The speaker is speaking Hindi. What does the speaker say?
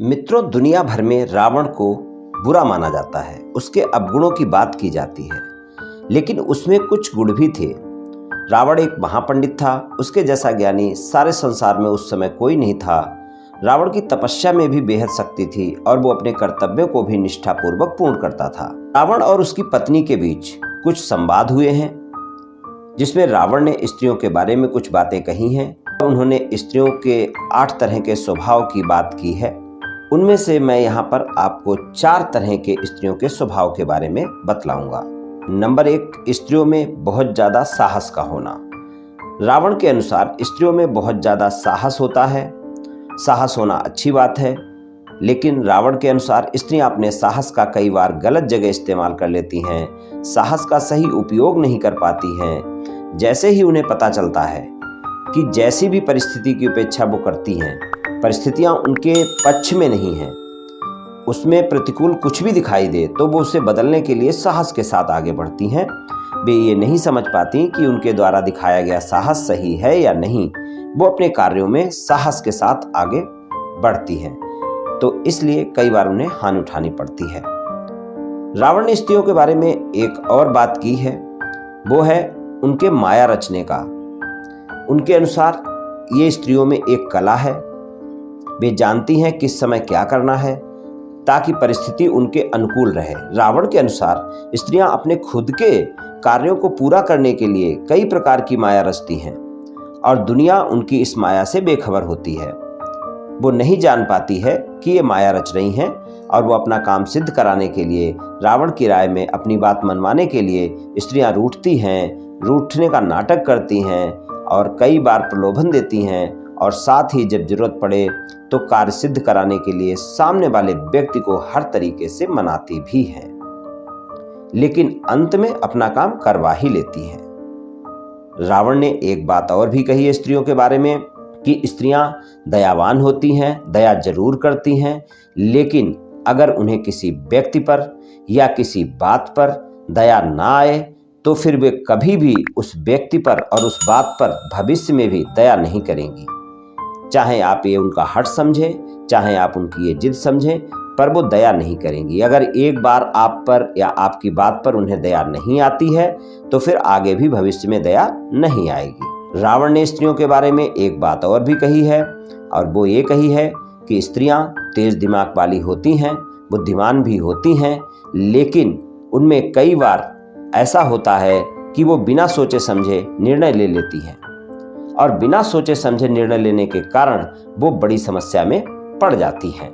मित्रों, दुनिया भर में रावण को बुरा माना जाता है। उसके अवगुणों की बात की जाती है, लेकिन उसमें कुछ गुण भी थे। रावण एक महापंडित था। उसके जैसा ज्ञानी सारे संसार में उस समय कोई नहीं था। रावण की तपस्या में भी बेहद शक्ति थी और वो अपने कर्तव्यों को भी निष्ठापूर्वक पूर्ण करता था। रावण और उसकी पत्नी के बीच कुछ संवाद हुए हैं, जिसमें रावण ने स्त्रियों के बारे में कुछ बातें कही हैं। उन्होंने स्त्रियों के 8 तरह के स्वभाव की बात की है। उनमें से मैं यहाँ पर आपको 4 तरह के स्त्रियों के स्वभाव के बारे में बतलाऊंगा। नंबर 1, स्त्रियों में बहुत ज़्यादा साहस का होना। रावण के अनुसार स्त्रियों में बहुत ज़्यादा साहस होता है। साहस होना अच्छी बात है, लेकिन रावण के अनुसार स्त्रियां अपने साहस का कई बार गलत जगह इस्तेमाल कर लेती हैं। साहस का सही उपयोग नहीं कर पाती हैं। जैसे ही उन्हें पता चलता है कि जैसी भी परिस्थिति की उपेक्षा वो करती हैं, परिस्थितियां उनके पक्ष में नहीं हैं, उसमें प्रतिकूल कुछ भी दिखाई दे तो वो उसे बदलने के लिए साहस के साथ आगे बढ़ती हैं। वे ये नहीं समझ पाती कि उनके द्वारा दिखाया गया साहस सही है या नहीं। वो अपने कार्यों में साहस के साथ आगे बढ़ती हैं, तो इसलिए कई बार उन्हें हानि उठानी पड़ती है। रावण ने स्त्रियों के बारे में एक और बात की है, वो है उनके माया रचने का। उनके अनुसार ये स्त्रियों में एक कला है। वे जानती हैं किस समय क्या करना है ताकि परिस्थिति उनके अनुकूल रहे। रावण के अनुसार स्त्रियां अपने खुद के कार्यों को पूरा करने के लिए कई प्रकार की माया रचती हैं और दुनिया उनकी इस माया से बेखबर होती है। वो नहीं जान पाती है कि ये माया रच रही हैं और वो अपना काम सिद्ध कराने के लिए, रावण की राय में अपनी बात मनवाने के लिए स्त्रियां रूठती हैं, रूठने का नाटक करती हैं और कई बार प्रलोभन देती हैं, और साथ ही जब जरूरत पड़े तो कार्य सिद्ध कराने के लिए सामने वाले व्यक्ति को हर तरीके से मनाती भी हैं, लेकिन अंत में अपना काम करवा ही लेती हैं। रावण ने एक बात और भी कही है स्त्रियों के बारे में कि स्त्रियां दयावान होती हैं, दया जरूर करती हैं, लेकिन अगर उन्हें किसी व्यक्ति पर या किसी बात पर दया ना आए तो फिर वे कभी भी उस व्यक्ति पर और उस बात पर भविष्य में भी दया नहीं करेंगी। चाहे आप ये उनका हट समझें, चाहे आप उनकी ये जिद समझें, पर वो दया नहीं करेंगी। अगर एक बार आप पर या आपकी बात पर उन्हें दया नहीं आती है तो फिर आगे भी भविष्य में दया नहीं आएगी। रावण ने स्त्रियों के बारे में एक बात और भी कही है, और वो ये कही है कि स्त्रियां तेज दिमाग वाली होती हैं, बुद्धिमान भी होती हैं, लेकिन उनमें कई बार ऐसा होता है कि वो बिना सोचे समझे निर्णय ले लेती हैं, और बिना सोचे समझे निर्णय लेने के कारण वो बड़ी समस्या में पड़ जाती हैं।